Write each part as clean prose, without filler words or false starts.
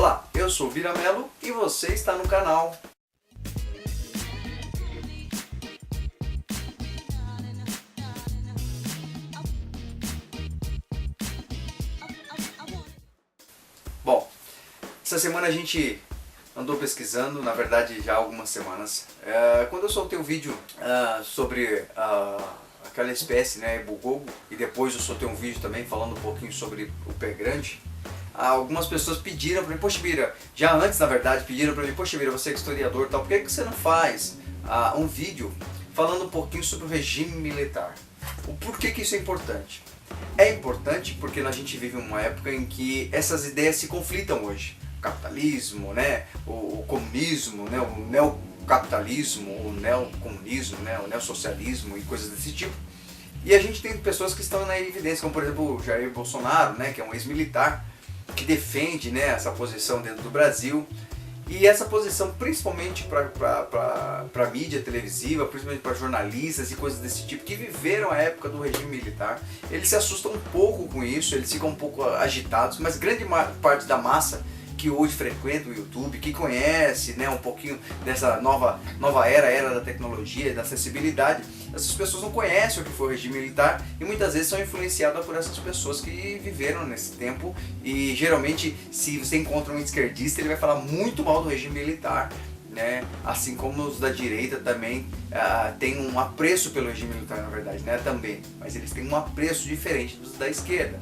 Olá, eu sou o Viramelo e você está no canal. Bom, essa semana a gente andou pesquisando, na verdade já há algumas semanas. Quando eu soltei o vídeo sobre aquela espécie, né, Ebugogo, e depois eu soltei um vídeo também falando um pouquinho sobre o pé grande, algumas pessoas pediram para mim, poxa Bira, já antes na verdade pediram para mim, poxa Bira, você é historiador e tal, por que você não faz um vídeo falando um pouquinho sobre o regime militar? O porquê que isso é importante? É importante porque a gente vive uma época em que essas ideias se conflitam hoje. O capitalismo, né, o comunismo, né, o neocapitalismo, o neocomunismo, né, o neossocialismo e coisas desse tipo. E a gente tem pessoas que estão na evidência, como por exemplo o Jair Bolsonaro, né, que é um ex-militar, que defende, né, essa posição dentro do Brasil. E essa posição, principalmente para a mídia televisiva, principalmente para jornalistas e coisas desse tipo, que viveram a época do regime militar, eles se assustam um pouco com isso, eles ficam um pouco agitados, mas grande parte da massa que hoje frequenta o YouTube, que conhece, né, um pouquinho dessa nova era da tecnologia, da acessibilidade, essas pessoas não conhecem o que foi o regime militar e muitas vezes são influenciadas por essas pessoas que viveram nesse tempo. E geralmente, se você encontra um esquerdista, ele vai falar muito mal do regime militar, né? Assim como os da direita também têm um apreço pelo regime militar, na verdade, né? Também, mas eles têm um apreço diferente dos da esquerda.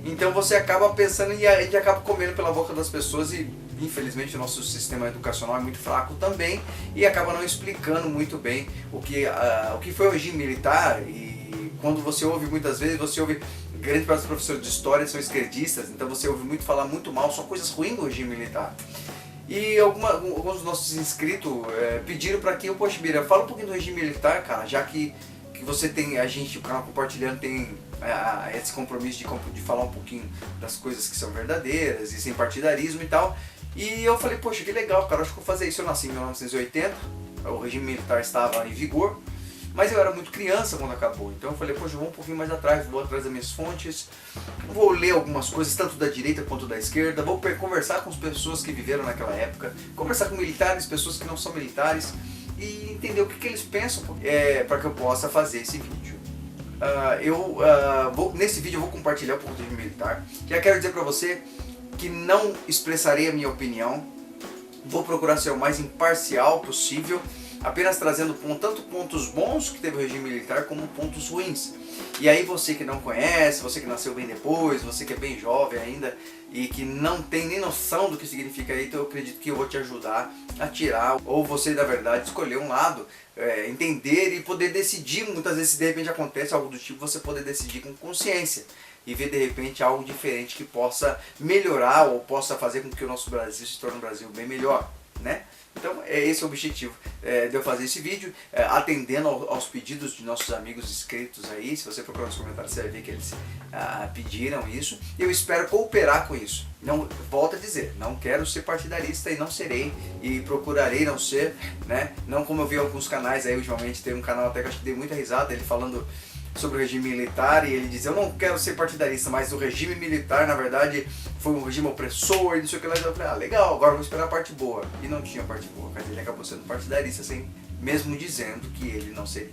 Então você acaba pensando e a gente acaba comendo pela boca das pessoas e infelizmente o nosso sistema educacional é muito fraco também e acaba não explicando muito bem o que foi o regime militar. E quando você ouve muitas vezes, você ouve, grande parte dos professores de história são esquerdistas, então você ouve falar muito mal, só coisas ruins do regime militar. E alguns dos nossos inscritos pediram para que eu, poxa Bira, fala um pouquinho do regime militar, cara, já que você tem, o canal Compartilhando tem esse compromisso de falar um pouquinho das coisas que são verdadeiras e sem partidarismo e tal. E eu falei, poxa, que legal, cara, acho que vou fazer isso. Eu nasci em 1980, o regime militar estava em vigor, mas eu era muito criança quando acabou. Então eu falei, poxa, eu vou um pouquinho mais atrás, vou atrás das minhas fontes, vou ler algumas coisas, tanto da direita quanto da esquerda, vou conversar com as pessoas que viveram naquela época, conversar com militares, pessoas que não são militares, e entender o que eles pensam para que eu possa fazer esse vídeo. Nesse vídeo eu vou compartilhar um pouco do regime militar. Já quero dizer para você que não expressarei a minha opinião, vou procurar ser o mais imparcial possível, apenas trazendo tanto pontos bons que teve o regime militar como pontos ruins. E aí você que não conhece, você que nasceu bem depois, você que é bem jovem ainda e que não tem nem noção do que significa isso, então eu acredito que eu vou te ajudar a tirar, ou você na verdade escolher um lado, entender e poder decidir. Muitas vezes, se de repente acontece algo do tipo, você poder decidir com consciência e ver de repente algo diferente que possa melhorar ou possa fazer com que o nosso Brasil se torne um Brasil bem melhor, né? Então esse é o objetivo de eu fazer esse vídeo, atendendo aos pedidos de nossos amigos inscritos aí. Se você procurar nos comentários, você vai ver que eles pediram isso. Eu espero cooperar com isso. Não, volto a dizer, não quero ser partidarista e não serei, e procurarei não ser, né? Não como eu vi alguns canais aí ultimamente, tem um canal até que eu acho que dei muita risada, ele falando sobre o regime militar, e ele diz, eu não quero ser partidarista, mas o regime militar na verdade foi um regime opressor e não sei o que lá. Eu falei, legal, agora vou esperar a parte boa. E não tinha parte boa, mas ele acabou sendo partidarista, sem mesmo dizendo que ele não seria.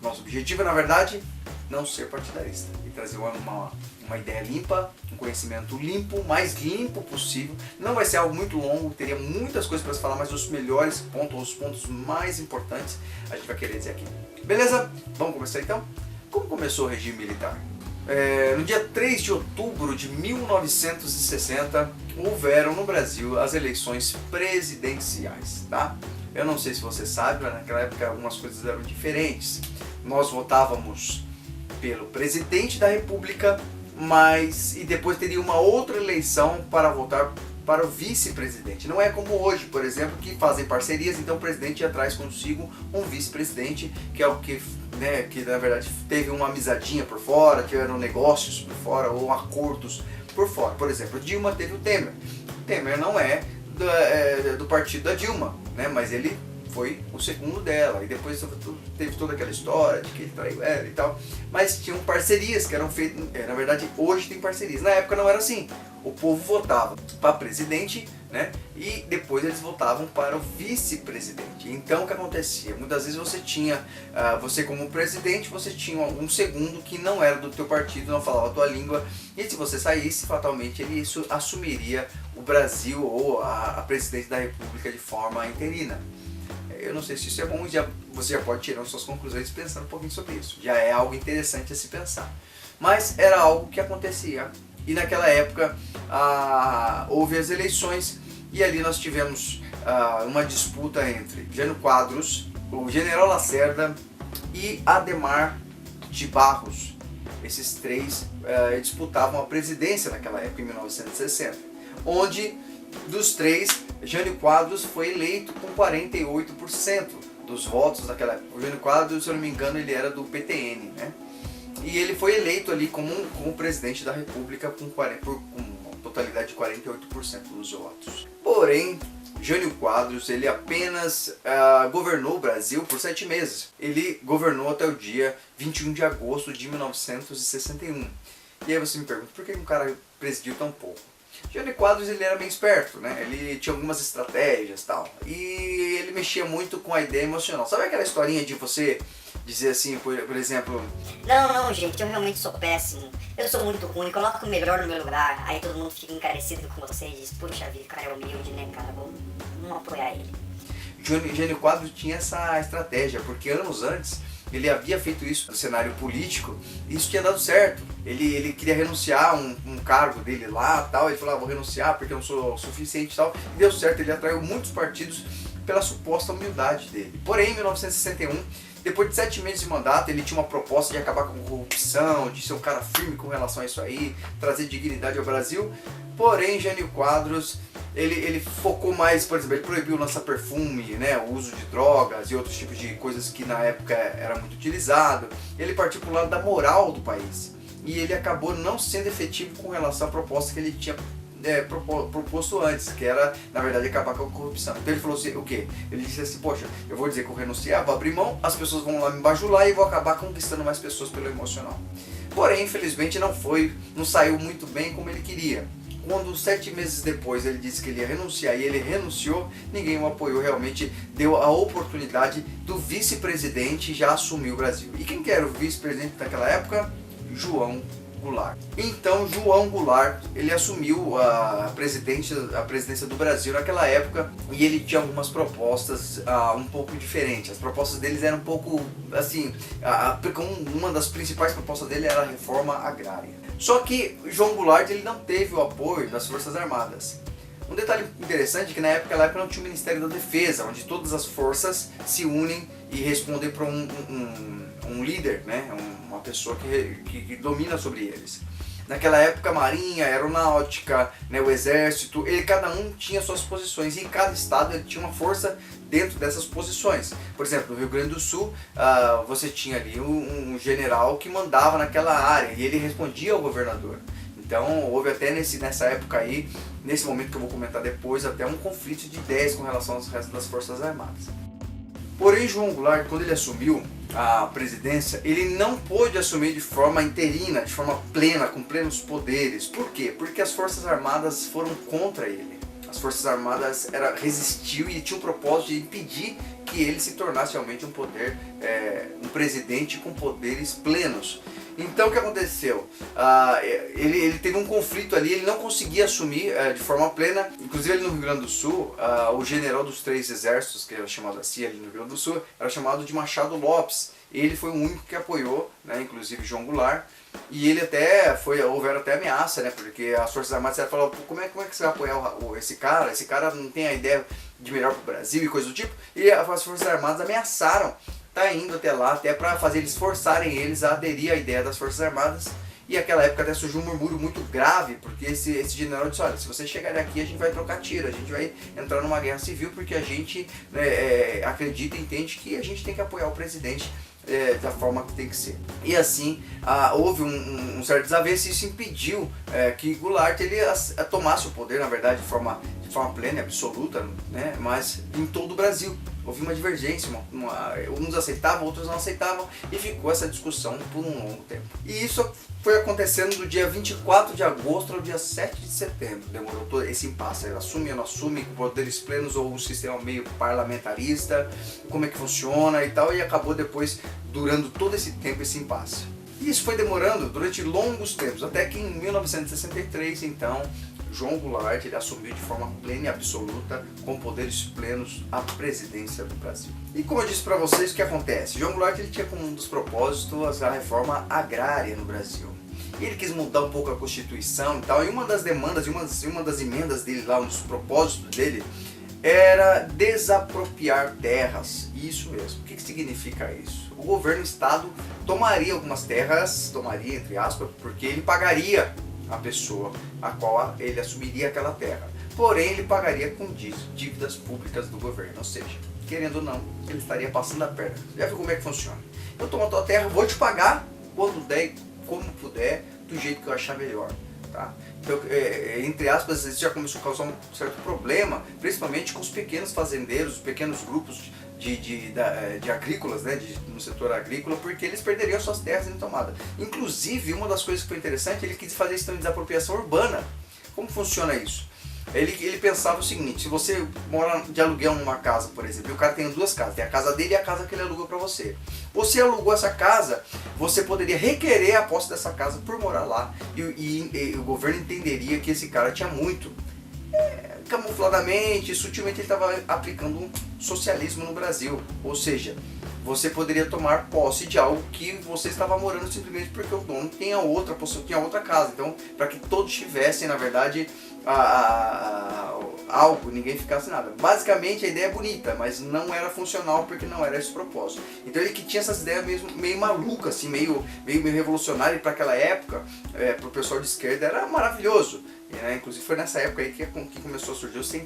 Nosso objetivo é, na verdade, não ser partidarista e trazer uma ideia limpa, um conhecimento limpo, o mais limpo possível. Não vai ser algo muito longo, teria muitas coisas para se falar, mas os melhores pontos, os pontos mais importantes, a gente vai querer dizer aqui. Beleza? Vamos começar então? Como começou o regime militar? No dia 3 de outubro de 1960, houveram no Brasil as eleições presidenciais, tá? Eu não sei se você sabe, mas naquela época algumas coisas eram diferentes. Nós votávamos pelo presidente da República, e depois teria uma outra eleição para votar para o vice-presidente. Não é como hoje, por exemplo, que fazem parcerias, então o presidente já traz consigo um vice-presidente, que é o que, né, que na verdade teve uma amizadinha por fora, tiveram negócios por fora ou acordos por fora. Por exemplo, Dilma teve o Temer. O Temer não é do partido da Dilma, né, mas ele foi o segundo dela, e depois teve toda aquela história de que ele traiu ela e tal, mas tinham parcerias que eram feitas, na verdade hoje tem parcerias, na época não era assim, o povo votava para presidente, né, e depois eles votavam para o vice-presidente. Então o que acontecia? Muitas vezes você tinha, você como presidente, você tinha um segundo que não era do teu partido, não falava a tua língua, e se você saísse, fatalmente ele assumiria o Brasil ou a presidência da República de forma interina. Eu não sei se isso é bom, você já pode tirar suas conclusões pensando um pouquinho sobre isso. Já é algo interessante a se pensar. Mas era algo que acontecia. E naquela época houve as eleições e ali nós tivemos uma disputa entre Jânio Quadros, o General Lacerda e Adhemar de Barros. Esses três disputavam a presidência naquela época, em 1960, onde dos três, Jânio Quadros foi eleito com 48% dos votos naquela época. O Jânio Quadros, se eu não me engano, ele era do PTN, né? E ele foi eleito ali como presidente da República com uma totalidade de 48% dos votos. Porém, Jânio Quadros, ele apenas governou o Brasil por 7 meses. Ele governou até o dia 21 de agosto de 1961. E aí você me pergunta, por que um cara presidiu tão pouco? Jânio Quadros, ele era bem esperto, né? Ele tinha algumas estratégias e tal. E ele mexia muito com a ideia emocional. Sabe aquela historinha de você dizer assim, por exemplo... Não, gente, eu realmente sou péssimo. Eu sou muito ruim, coloca o melhor no meu lugar. Aí todo mundo fica encarecido com você e diz, puxa vida, o cara é humilde, né, cara? Vamos apoiar ele. Jânio Quadros tinha essa estratégia, porque anos antes ele havia feito isso no cenário político e isso tinha dado certo. Ele queria renunciar um cargo dele lá, tal, ele falou, vou renunciar porque eu não sou suficiente e tal, e deu certo, ele atraiu muitos partidos pela suposta humildade dele. Porém, em 1961, depois de 7 meses de mandato, ele tinha uma proposta de acabar com a corrupção, de ser um cara firme com relação a isso aí, trazer dignidade ao Brasil. Porém, Jânio Quadros, ele focou mais, por exemplo, ele proibiu lançar perfume, né, o uso de drogas e outros tipos de coisas que na época era muito utilizado. Ele partiu para o lado da moral do país. E ele acabou não sendo efetivo com relação à proposta que ele tinha proposto antes, que era, na verdade, acabar com a corrupção. Então ele falou assim, o quê? Ele disse assim, poxa, eu vou dizer que eu vou renunciar, vou abrir mão, as pessoas vão lá me bajular e vou acabar conquistando mais pessoas pelo emocional. Porém, infelizmente, não saiu muito bem como ele queria. Quando 7 meses depois ele disse que ele ia renunciar e ele renunciou, ninguém o apoiou, realmente deu a oportunidade do vice-presidente já assumir o Brasil. E quem que era o vice-presidente naquela época? João Goulart. Então João Goulart, ele assumiu a presidência do Brasil naquela época e ele tinha algumas propostas um pouco diferentes. As propostas deles eram um pouco assim, uma das principais propostas dele era a reforma agrária. Só que João Goulart, ele não teve o apoio das Forças Armadas. Um detalhe interessante é que naquela época não tinha o Ministério da Defesa, onde todas as forças se unem e respondem para um líder, né? Uma pessoa que domina sobre eles. Naquela época a Marinha, a Aeronáutica, né, o Exército, cada um tinha suas posições e em cada estado ele tinha uma força dentro dessas posições. Por exemplo, no Rio Grande do Sul, você tinha ali um general que mandava naquela área e ele respondia ao governador. Então houve até nessa época aí, nesse momento que eu vou comentar depois, até um conflito de ideias com relação aos restos das Forças Armadas. Porém, João Goulart, quando ele assumiu a presidência, ele não pôde assumir de forma interina, de forma plena, com plenos poderes. Por quê? Porque as Forças Armadas foram contra ele. As Forças Armadas resistiu e tinha o propósito de impedir que ele se tornasse realmente um presidente com poderes plenos. Então o que aconteceu? Ele teve um conflito ali, ele não conseguia assumir de forma plena. Inclusive ali no Rio Grande do Sul, o general dos 3 exércitos, que era chamado assim ali no Rio Grande do Sul, era chamado de Machado Lopes. Ele foi o único que apoiou, né, inclusive João Goulart. E ele houveram até ameaça, né, porque as Forças Armadas falaram, como é que você vai apoiar esse cara? Esse cara não tem a ideia de melhor para o Brasil e coisa do tipo. E as Forças Armadas ameaçaram tá indo até lá, até para fazer eles forçarem eles a aderir à ideia das Forças Armadas. E naquela época até surgiu um murmúrio muito grave, porque esse general disse, olha, se você chegar aqui a gente vai trocar tiro, a gente vai entrar numa guerra civil, porque a gente acredita e entende que a gente tem que apoiar o presidente da forma que tem que ser. E assim, houve um certo desavenço e isso impediu que Goulart ele tomasse o poder, na verdade, de forma plena e absoluta, né? Mas em todo o Brasil houve uma divergência, uns aceitavam, outros não aceitavam, e ficou essa discussão por um longo tempo. E isso foi acontecendo do dia 24 de agosto ao dia 7 de setembro, demorou todo esse impasse, ele assume ou não assume, poderes plenos ou um sistema meio parlamentarista, como é que funciona e tal, e acabou depois durando todo esse tempo esse impasse. E isso foi demorando durante longos tempos, até que em 1963, então, João Goulart ele assumiu de forma plena e absoluta, com poderes plenos, a presidência do Brasil. E como eu disse para vocês, o que acontece? João Goulart ele tinha como um dos propósitos a reforma agrária no Brasil. E ele quis mudar um pouco a Constituição e tal, e uma das demandas, uma das emendas dele lá, um dos propósitos dele, era desapropriar terras. Isso mesmo. O que significa isso? O governo, o Estado, tomaria algumas terras, tomaria entre aspas, porque ele pagaria a pessoa a qual ele assumiria aquela terra. Porém, ele pagaria com dívidas públicas do governo, ou seja, querendo ou não, ele estaria passando a perna. Já viu como é que funciona? Eu tomo a tua terra, vou te pagar quando der e como puder, do jeito que eu achar melhor. Tá? Então, entre aspas, isso já começou a causar um certo problema, principalmente com os pequenos fazendeiros, os pequenos grupos de agrícolas, né, no setor agrícola, porque eles perderiam suas terras em tomada. Inclusive, uma das coisas que foi interessante, ele quis fazer isso de desapropriação urbana. Como funciona isso? Ele pensava o seguinte: se você mora de aluguel numa casa, por exemplo, e o cara tem duas casas, tem a casa dele e a casa que ele alugou para você. Você alugou essa casa, você poderia requerer a posse dessa casa por morar lá, e o governo entenderia que esse cara tinha muito. Camufladamente, sutilmente, ele estava aplicando um socialismo no Brasil. Ou seja, você poderia tomar posse de algo que você estava morando simplesmente porque o dono tinha outra casa. Então, para que todos tivessem, na verdade, algo, ninguém ficasse nada. Basicamente, a ideia é bonita, mas não era funcional porque não era esse o propósito. Então, ele que tinha essas ideias mesmo, meio malucas, assim, meio revolucionárias, para aquela época, para o pessoal de esquerda, era maravilhoso. Inclusive foi nessa época aí que começou a surgir os sem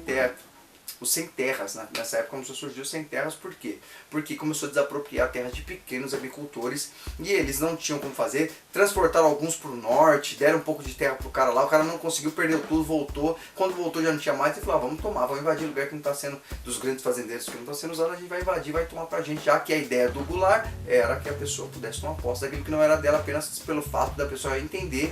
terras, né? Nessa época começou a surgir os sem terras, por quê? Porque começou a desapropriar terras de pequenos agricultores e eles não tinham como fazer, transportaram alguns para o norte, deram um pouco de terra pro cara lá, o cara não conseguiu, perdeu tudo, voltou, quando voltou já não tinha mais, e falou: vamos tomar, vamos invadir o lugar que não está sendo, dos grandes fazendeiros que não está sendo usado, a gente vai invadir, vai tomar pra gente, já que a ideia do Goulart era que a pessoa pudesse tomar posse daquilo que não era dela, apenas pelo fato da pessoa entender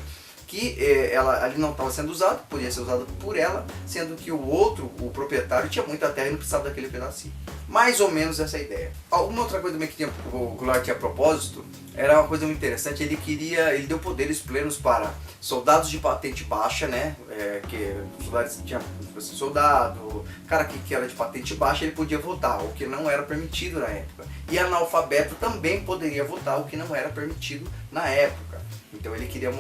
que ela ali não estava sendo usada, podia ser usada por ela, sendo que o proprietário, tinha muita terra e não precisava daquele pedacinho. Mais ou menos essa ideia. Alguma outra coisa também que o Goulart tinha a propósito, era uma coisa muito interessante, ele deu poderes plenos para soldados de patente baixa, né, que soldados tinha soldado, cara que era de patente baixa, ele podia votar, o que não era permitido na época. E analfabeto também poderia votar, o que não era permitido na época. Então ele queria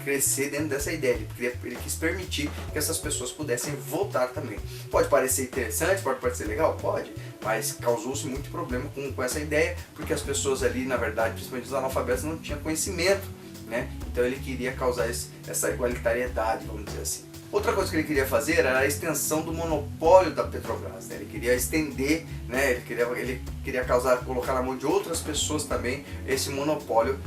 crescer dentro dessa ideia, ele quis permitir que essas pessoas pudessem votar também. Pode parecer interessante, pode parecer legal, pode, mas causou-se muito problema com essa ideia, porque as pessoas ali, na verdade, principalmente os analfabetos, não tinham conhecimento, né? Então ele queria causar essa igualitariedade, vamos dizer assim. Outra coisa que ele queria fazer era a extensão do monopólio da Petrobras, né? Ele queria estender, né? Ele queria colocar na mão de outras pessoas também esse monopólio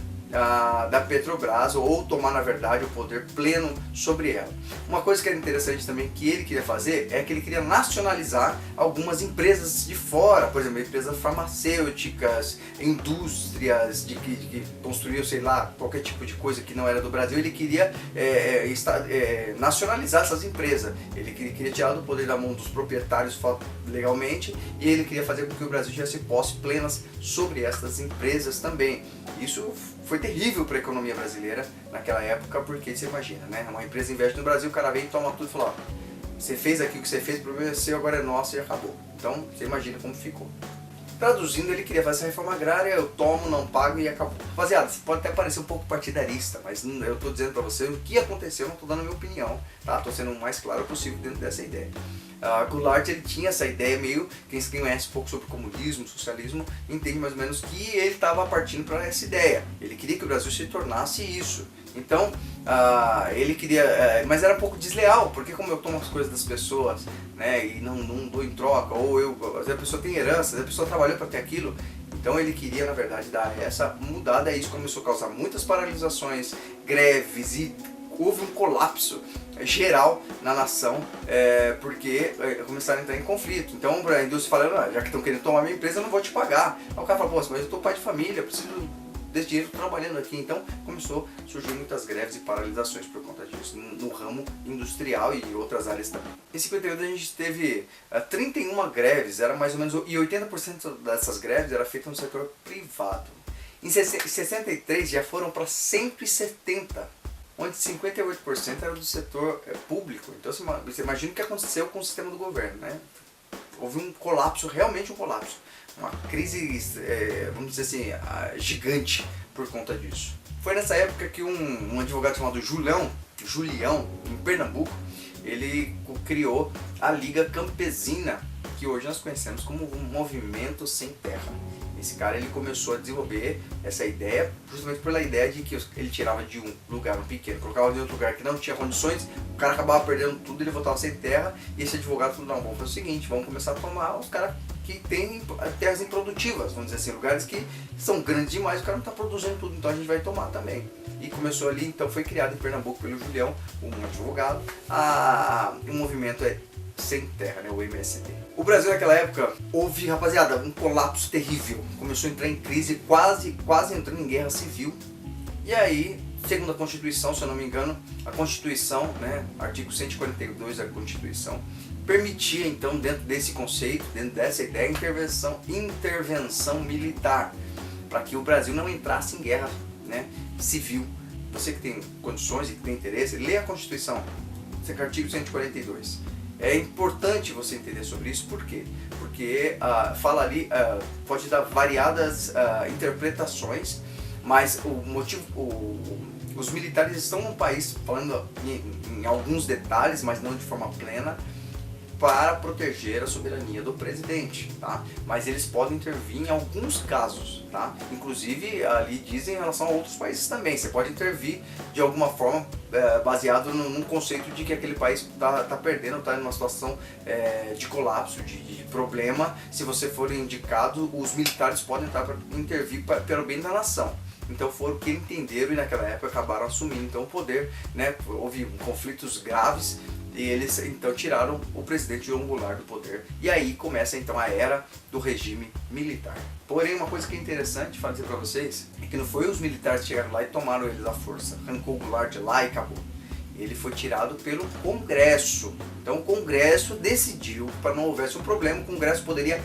da Petrobras, ou tomar, na verdade, o poder pleno sobre ela. Uma coisa que era interessante também que ele queria fazer é que ele queria nacionalizar algumas empresas de fora, por exemplo, empresas farmacêuticas, indústrias que construíam, sei lá, qualquer tipo de coisa que não era do Brasil. Ele queria nacionalizar essas empresas. Ele queria tirar do poder da mão dos proprietários legalmente, e ele queria fazer com que o Brasil tivesse posse plenas sobre essas empresas também. Isso foi terrível para a economia brasileira naquela época, porque você imagina, né? Uma empresa investe no Brasil, o cara vem e toma tudo e fala: ó, você fez aqui o que você fez, o problema é seu, agora é nosso e acabou. Então você imagina como ficou. Traduzindo, ele queria fazer essa reforma agrária, eu tomo, não pago e acabou. Rapaziada, isso pode até parecer um pouco partidarista, mas eu estou dizendo para você o que aconteceu, não estou dando a minha opinião, tá? Estou sendo o mais claro possível dentro dessa ideia. Goulart, ele tinha essa ideia meio, quem conhece um pouco sobre comunismo, socialismo, entende mais ou menos que ele estava partindo para essa ideia. Ele queria que o Brasil se tornasse isso. Então, ele queria, mas era um pouco desleal, porque como eu tomo as coisas das pessoas, né, e não dou em troca, ou a pessoa tem herança, a pessoa trabalhou para ter aquilo, então ele queria, na verdade, dar essa mudada, e isso começou a causar muitas paralisações, greves, e houve um colapso geral na nação, porque começaram a entrar em conflito. Então a indústria falando, já que estão querendo tomar minha empresa, eu não vou te pagar. Aí o cara fala, pô, mas eu estou pai de família, preciso desse dinheiro trabalhando aqui. Então começou a surgir muitas greves e paralisações por conta disso, no ramo industrial e outras áreas também. Em 58 a gente teve 31 greves, era mais ou menos, e 80% dessas greves era feita no setor privado. Em 63 já foram para 170, onde 58% era do setor público. Então você imagina o que aconteceu com o sistema do governo, né? Houve um colapso, realmente um colapso. Uma crise, vamos dizer assim, gigante por conta disso. Foi nessa época que um advogado chamado Julião, em Pernambuco, ele criou a Liga Campesina, que hoje nós conhecemos como um movimento sem terra. Esse cara ele começou a desenvolver essa ideia justamente pela ideia de que ele tirava de um lugar pequeno, colocava em outro lugar que não tinha condições, o cara acabava perdendo tudo, ele voltava sem terra, e esse advogado falou, não, vamos fazer o seguinte, vamos começar a tomar os caras que têm terras improdutivas, vamos dizer assim, lugares que são grandes demais, o cara não está produzindo tudo, então a gente vai tomar também. E começou ali, então foi criado em Pernambuco pelo Julião, um advogado, um movimento sem terra, né, o MST. O Brasil naquela época houve, rapaziada, um colapso terrível. Começou a entrar em crise, quase entrando em guerra civil. E aí, segundo a Constituição, se eu não me engano, a Constituição, né, artigo 142 da Constituição, permitia então, dentro desse conceito, dentro dessa ideia, intervenção militar, para que o Brasil não entrasse em guerra, né, civil. Você que tem condições e que tem interesse, lê a Constituição, artigo 142. É importante você entender sobre isso, por quê? Porque fala ali, pode dar variadas interpretações, mas o motivo, os militares estão no país, falando em alguns detalhes, mas não de forma plena, para proteger a soberania do presidente, tá? Mas eles podem intervir em alguns casos, tá? Inclusive ali dizem em relação a outros países também, você pode intervir de alguma forma baseado num conceito de que aquele país tá perdendo, está numa situação de colapso, de problema. Se você for indicado, os militares podem entrar para intervir pelo bem da nação. Então foram que entenderam e naquela época acabaram assumindo então o poder, né? Houve conflitos graves e eles então tiraram o presidente João Goulart do poder. E aí começa então a era do regime militar. Porém, uma coisa que é interessante dizer para vocês é que não foi os militares que chegaram lá e tomaram eles à força, arrancou o Goulart de lá e acabou. Ele foi tirado pelo Congresso. Então o Congresso decidiu, para não houvesse um problema, o Congresso teria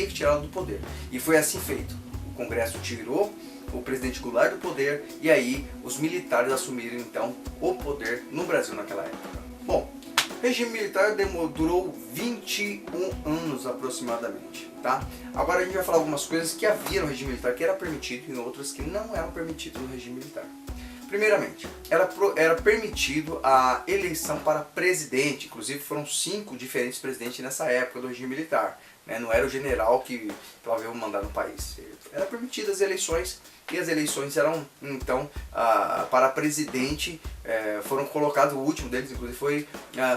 que tirá-lo do poder. E foi assim feito. O Congresso tirou o presidente Goulart do poder e aí os militares assumiram então o poder no Brasil naquela época. Bom, o regime militar durou 21 anos aproximadamente, tá? Agora a gente vai falar algumas coisas que havia no regime militar que era permitido e outras que não eram permitidas no regime militar. Primeiramente, era permitido a eleição para presidente, inclusive foram 5 diferentes presidentes nessa época do regime militar, né? Não era o general que talvez mandar no país, era permitidas as eleições. E as eleições eram, então, para presidente, foram colocados, o último deles, inclusive, foi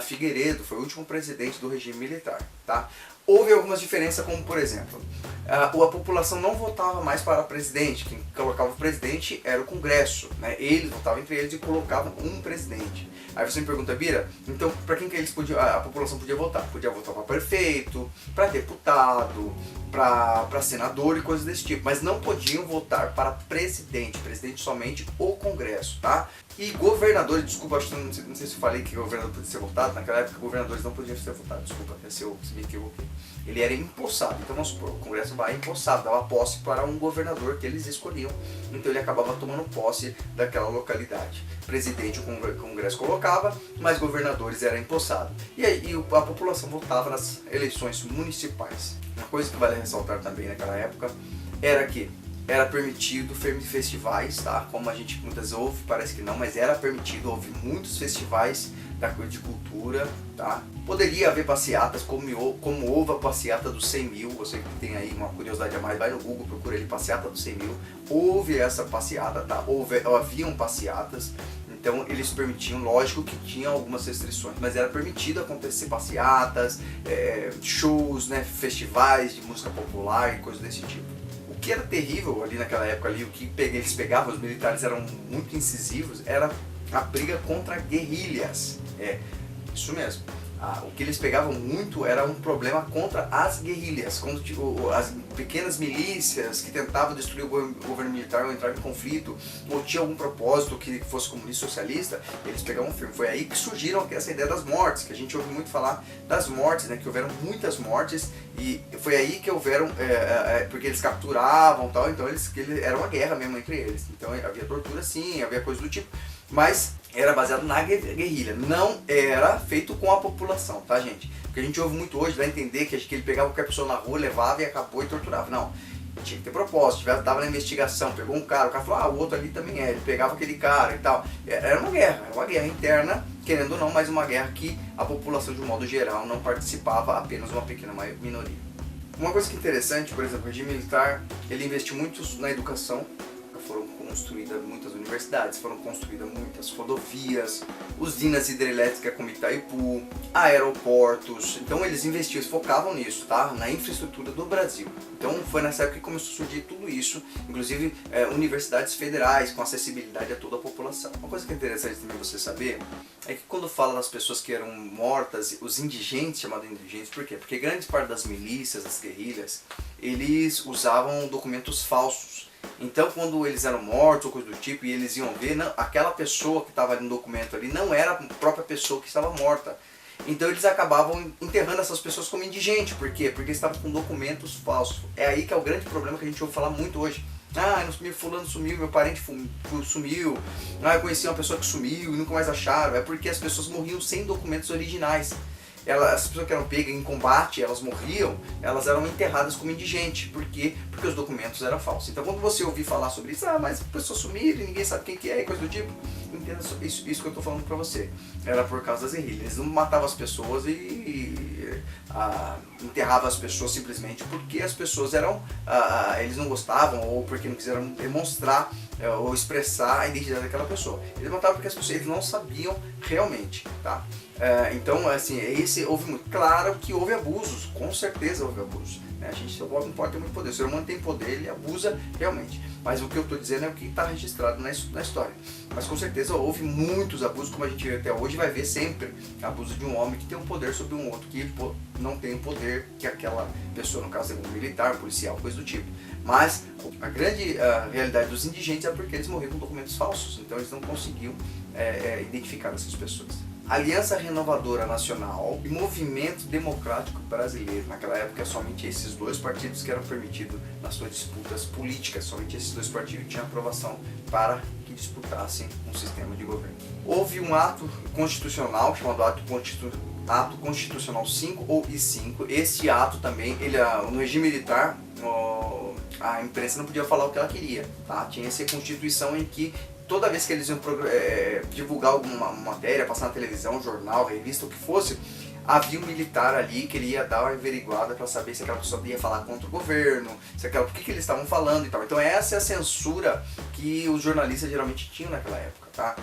Figueiredo, foi o último presidente do regime militar, tá? Houve algumas diferenças, como, por exemplo, a população não votava mais para presidente, quem colocava o presidente era o Congresso, né? Eles votavam entre eles e colocavam um presidente. Aí você me pergunta, Bira, então para quem que a população podia votar? Podia votar para prefeito, para deputado, para senador e coisas desse tipo, mas não podiam votar para presidente somente o Congresso, tá? E governadores, desculpa, acho que não sei se eu falei que governador podia ser votado, naquela época governadores não podiam ser votados, desculpa, se eu me equivoquei. Ele era empossado, então vamos supor, o Congresso vai empossado, dava posse para um governador que eles escolhiam, então ele acabava tomando posse daquela localidade. Presidente o Congresso colocava, mas governadores era empossado. E aí a população votava nas eleições municipais. Uma coisa que vale ressaltar também naquela época era que era permitido festivais, tá? Como a gente muitas vezes ouve, parece que não, mas era permitido, houve muitos festivais de cultura, tá? Poderia haver passeatas, como houve a passeata dos 100 mil, você que tem aí uma curiosidade a mais, vai no Google, procura ali passeata dos 100 mil, houve essa passeata, tá? Haviam passeatas, então eles permitiam, lógico que tinha algumas restrições, mas era permitido acontecer passeatas, shows, né? Festivais de música popular e coisas desse tipo. O que era terrível ali naquela época, ali, o que eles pegavam, os militares eram muito incisivos, era a briga contra guerrilhas. Isso mesmo. O que eles pegavam muito era um problema contra as guerrilhas, contra as pequenas milícias que tentavam destruir o governo militar ou entrar em conflito, ou tinha algum propósito que fosse comunista socialista, eles pegavam firme. Foi aí que surgiram essa ideia das mortes, que a gente ouve muito falar das mortes, né, que houveram muitas mortes, e foi aí que houveram, porque eles capturavam e tal, então era uma guerra mesmo entre eles. Então havia tortura sim, havia coisa do tipo, mas era baseado na guerrilha, não era feito com a população, tá, gente? Porque a gente ouve muito hoje, vai entender que ele pegava qualquer pessoa na rua, levava e acabou e torturava. Não, tinha que ter propósito, tava na investigação, pegou um cara, o cara falou, o outro ali também ele pegava aquele cara e tal. Era uma guerra interna, querendo ou não, mas uma guerra que a população de um modo geral não participava, apenas uma pequena minoria. Uma coisa que é interessante, por exemplo, o regime militar, ele investiu muito na educação. Foram construídas muitas universidades, foram construídas muitas rodovias, usinas hidrelétricas como Itaipu, aeroportos. Então eles investiam, eles focavam nisso, tá? Na infraestrutura do Brasil. Então foi nessa época que começou a surgir tudo isso, inclusive universidades federais com acessibilidade a toda a população. Uma coisa que é interessante também você saber é que quando fala das pessoas que eram mortas, os indigentes, chamados indigentes, por quê? Porque grande parte das milícias, das guerrilhas, eles usavam documentos falsos. Então quando eles eram mortos ou coisa do tipo e eles iam ver, não, aquela pessoa que estava no documento ali não era a própria pessoa que estava morta. Então eles acabavam enterrando essas pessoas como indigente. Por quê? Porque eles estavam com documentos falsos. É aí que é o grande problema que a gente ouve falar muito hoje. Meu fulano sumiu, meu parente sumiu, eu conheci uma pessoa que sumiu e nunca mais acharam. É porque as pessoas morriam sem documentos originais. As pessoas que eram pegas em combate, elas morriam, elas eram enterradas como indigente. Por quê? Porque os documentos eram falsos. Então quando você ouvir falar sobre isso, mas a pessoa sumiu e ninguém sabe quem que é e coisa do tipo, entenda isso que eu estou falando pra você. Era por causa das guerrilhas. Eles não matavam as pessoas e enterravam as pessoas simplesmente porque as pessoas eles não gostavam ou porque não quiseram demonstrar ou expressar a identidade daquela pessoa. Eles matavam porque as pessoas eles não sabiam realmente, tá? Então, assim, houve muito. Claro que houve abusos, com certeza houve abusos. Né? A gente não pode ter muito poder. O ser humano tem poder, ele abusa realmente. Mas o que eu estou dizendo é o que está registrado na história. Mas com certeza houve muitos abusos, como a gente vê até hoje, vai ver sempre abuso de um homem que tem um poder sobre um outro que não tem o poder que aquela pessoa, no caso, é um militar, policial, coisa do tipo. Mas a grande realidade dos indigentes é porque eles morreram com documentos falsos, então eles não conseguiam identificar essas pessoas. Aliança Renovadora Nacional e Movimento Democrático Brasileiro. Naquela época, somente esses dois partidos que eram permitidos nas suas disputas políticas, somente esses dois partidos tinham aprovação para que disputassem um sistema de governo. Houve um ato constitucional chamado Ato Constitucional 5 ou I5. Esse ato também, no regime militar, a imprensa não podia falar o que ela queria, tá? Tinha essa constituição em que toda vez que eles iam divulgar alguma matéria, passar na televisão, jornal, revista, o que fosse, havia um militar ali que ele ia dar uma averiguada para saber se aquela pessoa ia falar contra o governo, por que eles estavam falando e tal. Então essa é a censura que os jornalistas geralmente tinham naquela época, tá?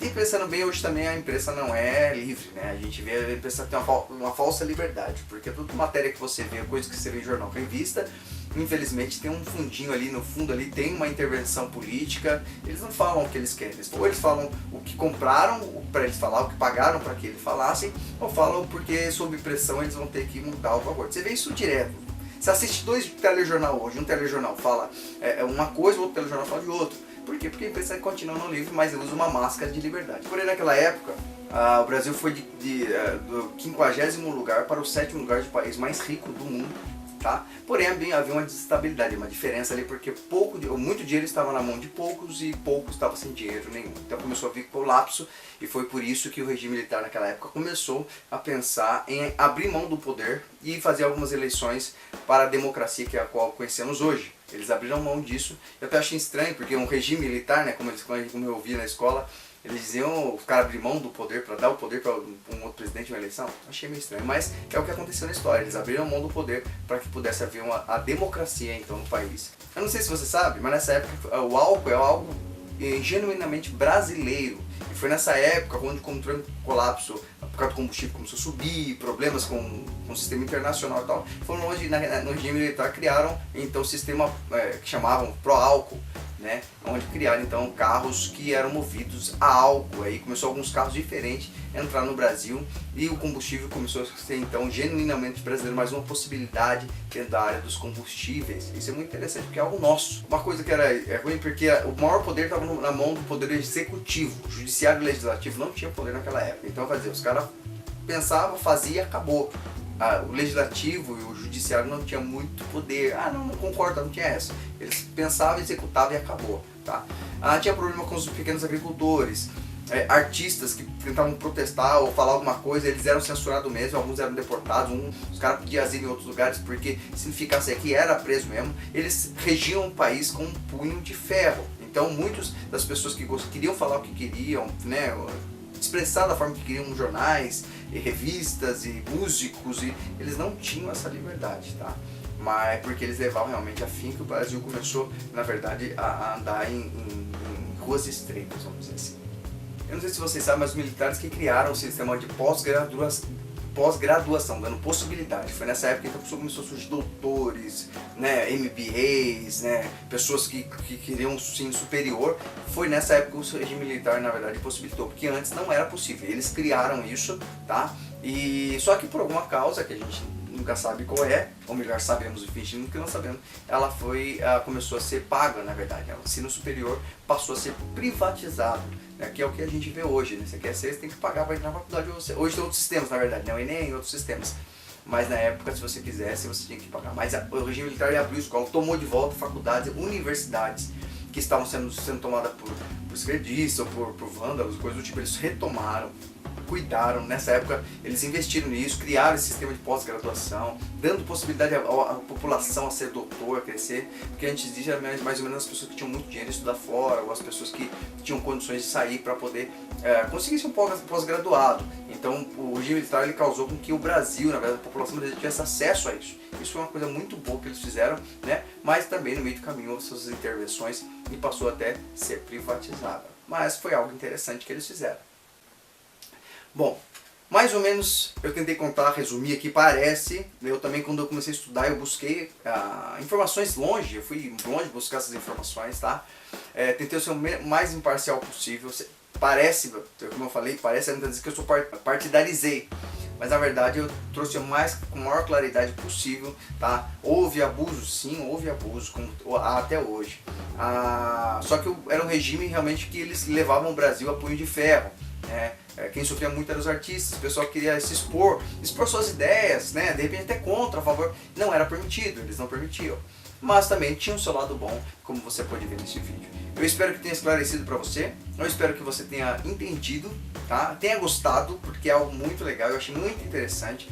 E pensando bem, hoje também a imprensa não é livre, né? A gente vê a imprensa tem uma falsa liberdade, porque toda matéria que você vê, coisa que você vê em jornal, revista, infelizmente tem um fundinho ali, no fundo ali tem uma intervenção política. Eles não falam o que eles querem, ou eles falam o que compraram para eles falar, o que pagaram para que eles falassem, ou falam porque sob pressão eles vão ter que mudar o valor. Você vê isso direto. Você assiste 2 telejornal hoje, um telejornal fala uma coisa, o outro telejornal fala de outro. Por quê? Porque a imprensa continua não livre, mas usa uma máscara de liberdade. Porém, naquela época, o Brasil foi do 50º lugar para o 7º lugar de país mais rico do mundo. Tá? Porém, havia uma desestabilidade, uma diferença ali, porque muito dinheiro estava na mão de poucos e poucos estavam sem dinheiro nenhum. Então começou a vir colapso e foi por isso que o regime militar naquela época começou a pensar em abrir mão do poder e fazer algumas eleições para a democracia que é a qual conhecemos hoje. Eles abriram mão disso. Eu até achei estranho, porque um regime militar, né, como eu ouvi na escola, eles diziam os caras abrir mão do poder para dar o poder para um outro presidente em uma eleição. Achei meio estranho, mas é o que aconteceu na história. Eles abriram mão do poder para que pudesse haver a democracia então no país. Eu não sei se você sabe, mas nessa época o álcool é algo genuinamente brasileiro. E foi nessa época onde entrou em colapso, por causa do combustível começou a subir, problemas com o sistema internacional e tal. Foram onde no regime militar criaram então o sistema que chamavam Pro-Álcool, né, onde criaram então carros que eram movidos a álcool. Aí começou alguns carros diferentes a entrar no Brasil e o combustível começou a ser então genuinamente brasileiro, mais uma possibilidade dentro da área dos combustíveis. Isso é muito interessante porque é algo nosso. Uma coisa que é ruim porque o maior poder estava na mão do poder executivo, o judiciário e o legislativo não tinha poder naquela época. Então, quer dizer, os caras pensavam, faziam e acabou. O legislativo e o judiciário não tinha muito poder. Não concordo, não tinha essa. Eles pensavam, executavam e acabou, tá? Tinha problema com os pequenos agricultores, artistas que tentavam protestar ou falar alguma coisa, eles eram censurados mesmo, alguns eram deportados, os caras podiam asilo em outros lugares porque se não ficasse aqui era preso mesmo. Eles regiam o país com um punho de ferro. Então muitas das pessoas que queriam falar o que queriam, né, expressar da forma que queriam, jornais e revistas e músicos, e eles não tinham essa liberdade, tá? Mas porque eles levavam realmente a fim que o Brasil começou, na verdade, a andar em ruas estreitas, vamos dizer assim. Eu não sei se vocês sabem, mas os militares que criaram o sistema de pós-graduação, dando possibilidade. Foi nessa época que começou a surgir doutores, né, MBAs, né, pessoas que queriam um ensino superior. Foi nessa época que o regime militar, na verdade, possibilitou, porque antes não era possível. Eles criaram isso, tá? E só que por alguma causa que a gente nunca sabe qual é, ou melhor, sabemos e fingimos que não sabemos, ela começou a ser paga, na verdade. O ensino superior passou a ser privatizado, né, que é o que a gente vê hoje, né? Você quer ser, você tem que pagar para entrar na faculdade. Hoje tem outros sistemas, na verdade, não é nem outros sistemas. Mas na época, se você quisesse, você tinha que pagar. Mas o regime militar abriu escola, tomou de volta faculdades, universidades que estavam sendo tomadas por esquerdistas ou por vândalos, coisas do tipo. Eles retomaram, cuidaram. Nessa época eles investiram nisso, criaram esse sistema de pós-graduação, dando possibilidade à população a ser doutor, a crescer, porque antes disso era mais ou menos as pessoas que tinham muito dinheiro estudar fora, ou as pessoas que tinham condições de sair para poder conseguir ser um pós-graduado. Então o regime militar ele causou com que o Brasil, na verdade a população brasileira, tivesse acesso a isso. Isso foi uma coisa muito boa que eles fizeram, né? Mas também no meio do caminho houve suas intervenções e passou até a ser privatizada. Mas foi algo interessante que eles fizeram. Bom, mais ou menos eu tentei contar, resumir aqui, parece. Eu também, quando eu comecei a estudar, eu busquei informações longe, eu fui longe buscar essas informações, tá? Tentei ser o mais imparcial possível. Parece, como eu falei, parece muitas vezes que eu sou partidarizei, mas na verdade eu trouxe com a maior claridade possível, tá? Houve abuso, sim, houve abuso, como até hoje. Só que era um regime realmente que eles levavam o Brasil a punho de ferro, né? Quem sofria muito eram os artistas, o pessoal queria se expor suas ideias, né? De repente até contra, a favor, não era permitido, eles não permitiam. Mas também tinha um seu lado bom, como você pode ver nesse vídeo. Eu espero que tenha esclarecido para você, eu espero que você tenha entendido, tá? Tenha gostado, porque é algo muito legal, eu achei muito interessante.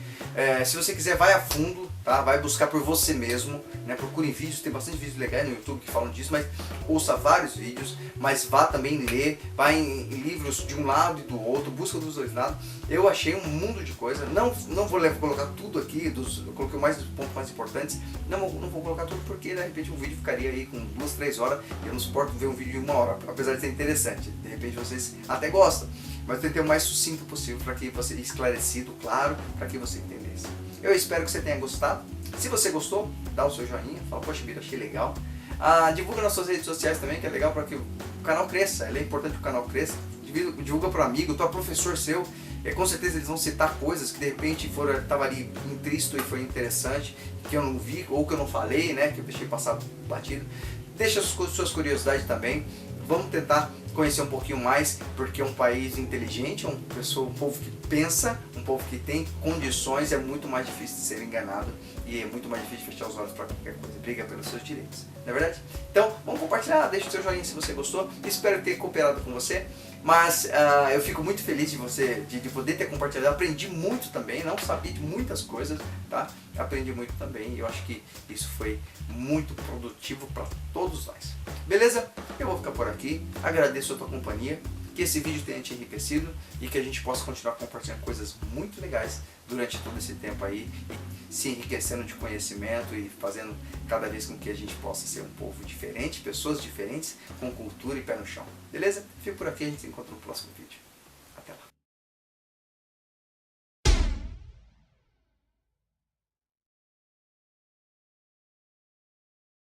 Se você quiser, vai a fundo, tá? Vai buscar por você mesmo, né? Procure vídeos, tem bastante vídeos legais no YouTube que falam disso, mas ouça vários vídeos, mas vá também ler, vá em livros de um lado e do outro, busca dos dois lados. Eu achei um mundo de coisa, não vou colocar tudo aqui, eu coloquei mais dos pontos mais importantes, não vou colocar tudo porque de repente o vídeo ficaria aí com 2, 3 horas, e eu não suporto ver um vídeo de 1 hora, apesar de ser interessante, de repente vocês até gostam, mas eu tentei o mais sucinto possível para que você esclarecido, claro, para que você entendesse. Eu espero que você tenha gostado. Se você gostou, dá o seu joinha, fala, poxa vida, achei legal. Divulga nas suas redes sociais também, que é legal para que o canal cresça, é importante que o canal cresça. Divulga para um amigo, para professor seu, com certeza eles vão citar coisas que de repente estava ali intrínseco e foi interessante, que eu não vi ou que eu não falei, né, que eu deixei passar batido. Deixa as suas curiosidades também. Vamos tentar conhecer um pouquinho mais, porque é um país inteligente, um povo que pensa, um povo que tem condições, é muito mais difícil de ser enganado e é muito mais difícil de fechar os olhos para qualquer coisa, briga pelos seus direitos, não é verdade? Então, vamos compartilhar, deixa o seu joinha se você gostou, espero ter cooperado com você, mas eu fico muito feliz de poder ter compartilhado, aprendi muito também, não sabia de muitas coisas, tá? Aprendi muito também e eu acho que isso foi muito produtivo para todos nós. Beleza? Eu vou ficar por aqui, agradeço a tua companhia, que esse vídeo tenha te enriquecido e que a gente possa continuar compartilhando coisas muito legais durante todo esse tempo aí, e se enriquecendo de conhecimento e fazendo cada vez com que a gente possa ser um povo diferente, pessoas diferentes, com cultura e pé no chão. Beleza? Fico por aqui, a gente se encontra no próximo vídeo.